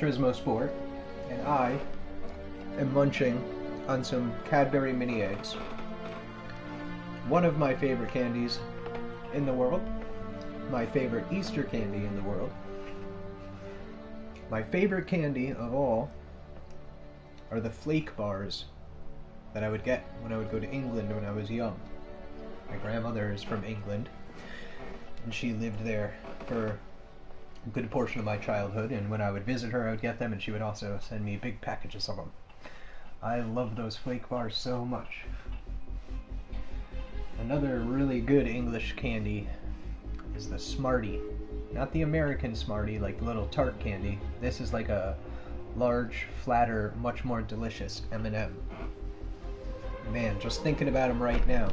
Turismo Sport, and I am munching on some Cadbury mini eggs. One of my favorite candies in the world, my favorite Easter candy in the world. My favorite candy of all are the flake bars that I would get when I would go to England when I was young. My grandmother is from England, and she lived there for a good portion of my childhood, and when I would visit her I would get them, and she would also send me big packages of them. I love those flake bars so much. Another really good English candy is the Smartie. Not the American Smartie, like the little tart candy. This is like a large, flatter, much more delicious M&M. Man, just thinking about them right now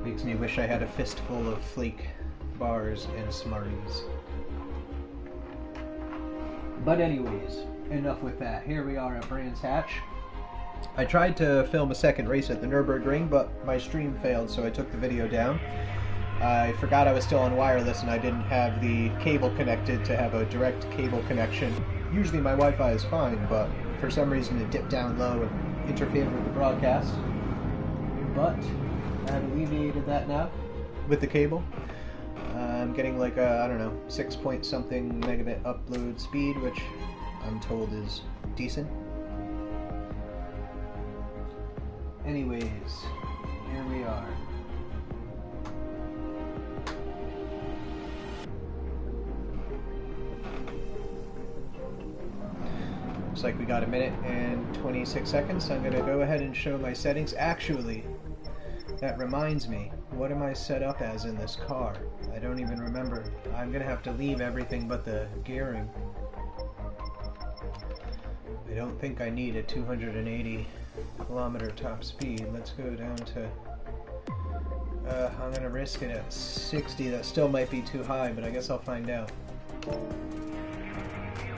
makes me wish I had a fistful of flake bars and Smarties. But anyways, enough with that. Here we are at Brands Hatch. I tried to film a second race at the Nürburgring, but my stream failed, so I took the video down. I forgot I was still on wireless and I didn't have the cable connected to have a direct cable connection. Usually my Wi-Fi is fine, but for some reason it dipped down low and interfered with the broadcast. But I have alleviated that now with the cable. I'm getting like a, I don't know, 6 point something megabit upload speed, which I'm told is decent. Anyways, here we are. Looks like we got a minute and 26 seconds. I'm going to go ahead and show my settings. Actually, that reminds me, what am I set up as in this car? I don't even remember. I'm going to have to leave everything but the gearing. I don't think I need a 280 kilometer top speed. Let's go down to I'm gonna risk it at 60. That still might be too high, but I guess I'll find out.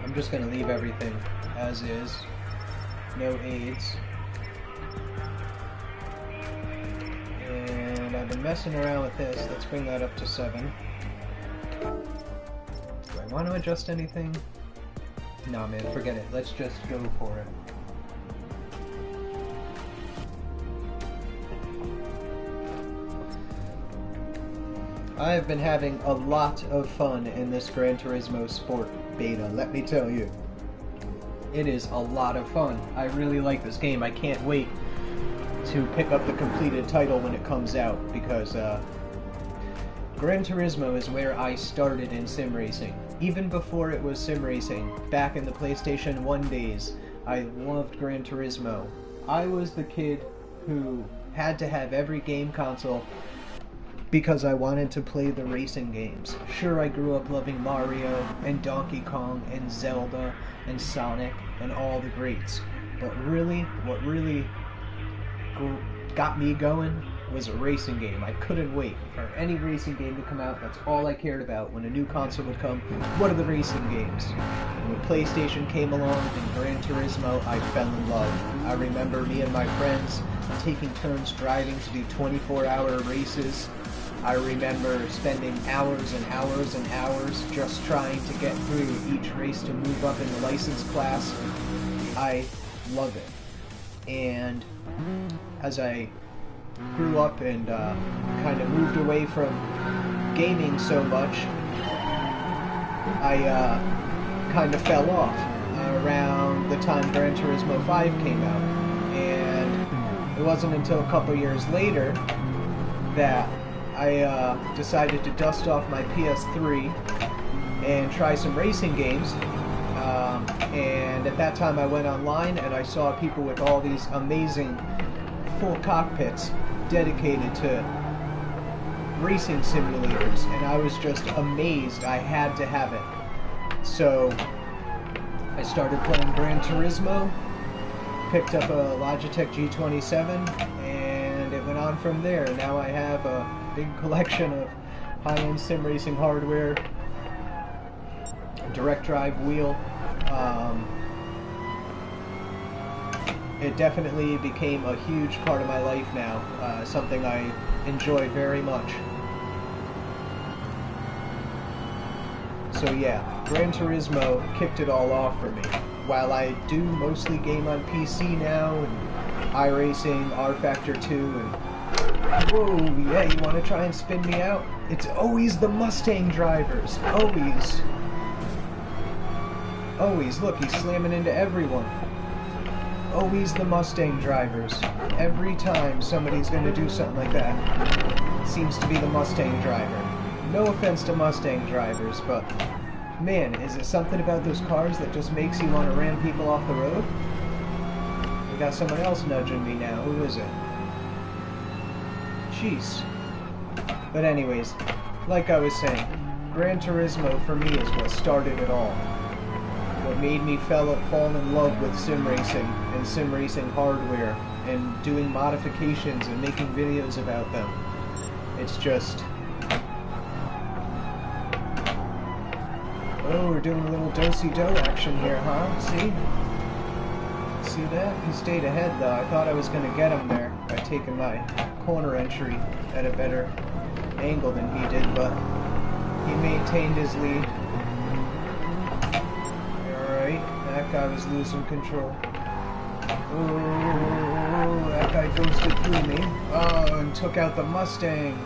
I'm just gonna leave everything as is, no aids, and I've been messing around with this. Let's bring that up to 7. Do I want to adjust anything? Nah, man, forget it. Let's just go for it. I have been having a lot of fun in this Gran Turismo Sport Beta, let me tell you. It is a lot of fun. I really like this game. I can't wait to pick up the completed title when it comes out, because Gran Turismo is where I started in sim racing. Even before it was sim racing, back in the PlayStation 1 days, I loved Gran Turismo. I was the kid who had to have every game console because I wanted to play the racing games. Sure, I grew up loving Mario and Donkey Kong and Zelda and Sonic and all the greats, but really, what really got me going was a racing game. I couldn't wait for any racing game to come out. That's all I cared about. When a new console would come, what are the racing games? And when PlayStation came along and Gran Turismo, I fell in love. I remember me and my friends taking turns driving to do 24-hour races. I remember spending hours and hours and hours just trying to get through each race to move up in the license class. I love it. And as I grew up and kind of moved away from gaming so much, I kind of fell off around the time Gran Turismo 5 came out. And it wasn't until a couple years later that I decided to dust off my PS3 and try some racing games. And at that time I went online and I saw people with all these amazing full cockpits dedicated to racing simulators, and I was just amazed. I had to have it. So I started playing Gran Turismo, picked up a Logitech G27, and it went on from there. Now I have a big collection of high-end sim racing hardware, direct drive wheel. It definitely became a huge part of my life now, something I enjoy very much. So yeah, Gran Turismo kicked it all off for me. While I do mostly game on PC now, and iRacing, R-Factor 2, and... Whoa, yeah, you want to try and spin me out? It's always the Mustang drivers. Always. Always. Look, he's slamming into everyone. Always the Mustang drivers. Every time somebody's going to do something like that, it seems to be the Mustang driver. No offense to Mustang drivers, but man, is it something about those cars that just makes you want to ram people off the road? We got someone else nudging me now. Who is it? Jeez. But anyways, like I was saying, Gran Turismo for me is what started it all. What made me fall in love with sim racing and sim racing hardware and doing modifications and making videos about them. It's just... Oh, we're doing a little do-si-do action here, huh? See? See that? He stayed ahead, though. I thought I was going to get him there by taking my corner entry at a better angle than he did, but he maintained his lead. Alright, that guy was losing control. Oh, that guy ghosted through me. Oh, and took out the Mustang.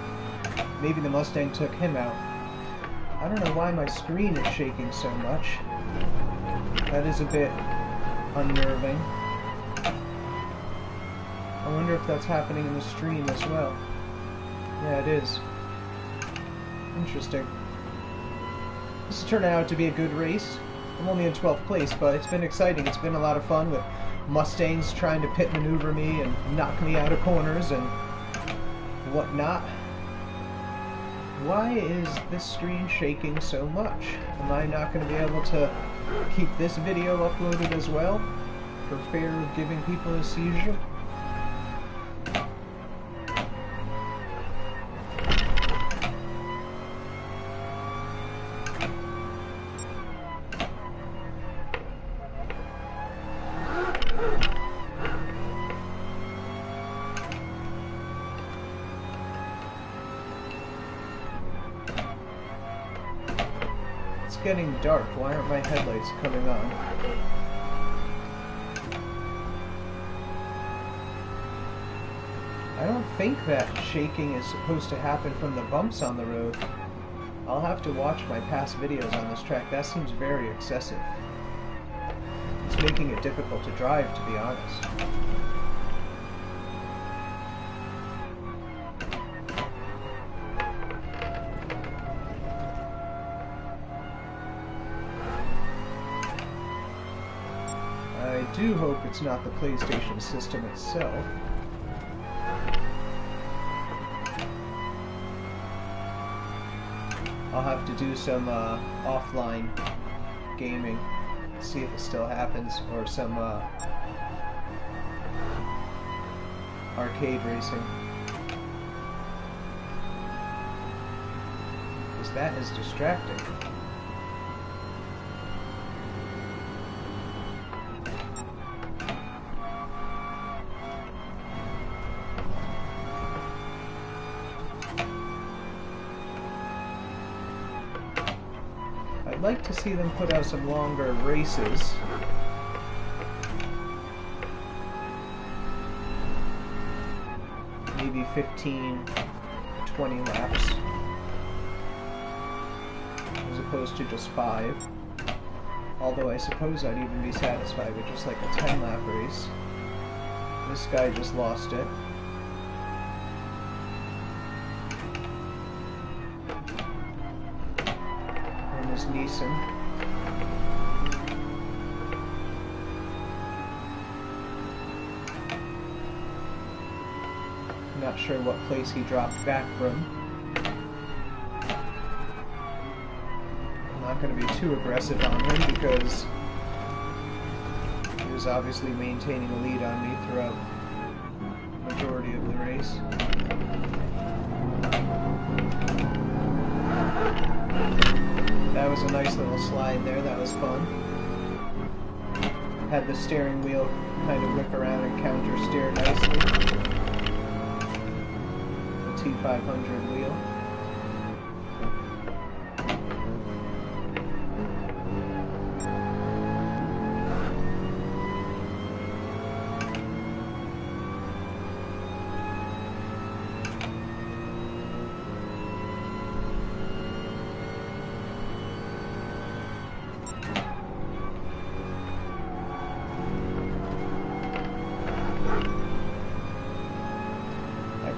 Maybe the Mustang took him out. I don't know why my screen is shaking so much. That is a bit unnerving. I wonder if that's happening in the stream as well. Yeah, it is. Interesting. This is turning out to be a good race. I'm only in 12th place, but it's been exciting. It's been a lot of fun with Mustangs trying to pit maneuver me and knock me out of corners and whatnot. Why is this screen shaking so much? Am I not going to be able to keep this video uploaded as well, for fear of giving people a seizure? It's getting dark. Why aren't my headlights coming on? I don't think that shaking is supposed to happen from the bumps on the road. I'll have to watch my past videos on this track. That seems very excessive. It's making it difficult to drive, to be honest. I do hope it's not the PlayStation system itself. I'll have to do some offline gaming, see if it still happens, or some arcade racing. Because that is distracting. I'd like to see them put out some longer races. Maybe 15, 20 laps. As opposed to just 5. Although I suppose I'd even be satisfied with just like a 10-lap race. This guy just lost it. Neeson. Not sure what place he dropped back from. I'm not going to be too aggressive on him because he was obviously maintaining a lead on me throughout the majority of the race. That was a nice little slide there, that was fun. Had the steering wheel kind of whip around and counter steer nicely. The T500 wheel.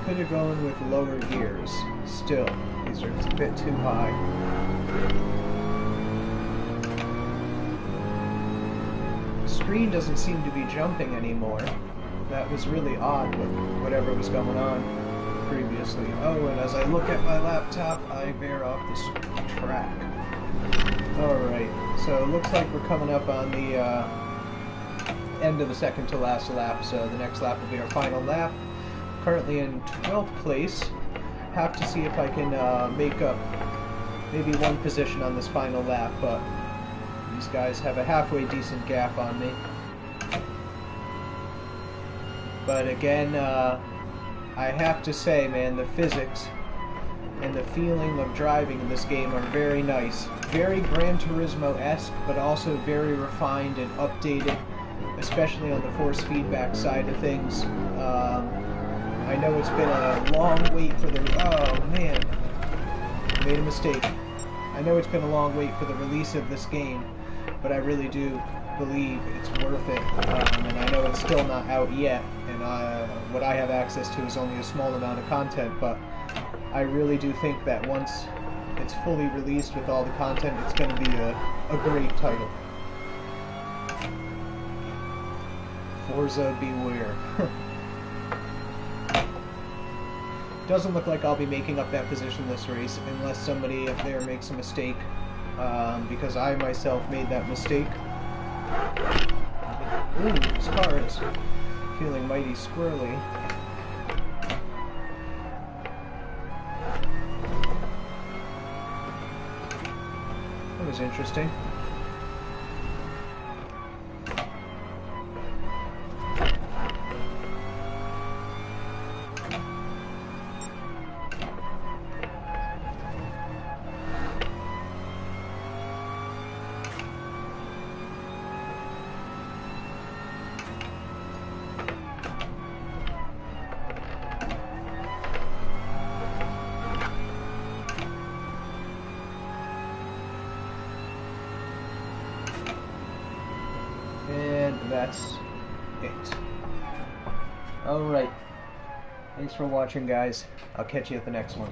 could have gone with lower gears. Still, these are a bit too high. The screen doesn't seem to be jumping anymore. That was really odd with whatever was going on previously. Oh, and as I look at my laptop, I veer off this track. Alright, so it looks like we're coming up on the end of the second to last lap, so the next lap will be our final lap. Currently in 12th place. Have to see if I can make up maybe one position on this final lap, but these guys have a halfway decent gap on me. But again, I have to say, man, the physics and the feeling of driving in this game are very nice. Very Gran Turismo-esque, but also very refined and updated, especially on the force feedback side of things. I know it's been a long wait for the... Oh, man. Made a mistake. I know it's been a long wait for the release of this game, but I really do believe it's worth it. And I know it's still not out yet, and what I have access to is only a small amount of content, but I really do think that once it's fully released with all the content, it's going to be a great title. Forza beware. Doesn't look like I'll be making up that position this race unless somebody up there makes a mistake, because I myself made that mistake. Ooh, this car is feeling mighty squirrely. That was interesting. And that's it. Alright. Thanks for watching, guys. I'll catch you at the next one.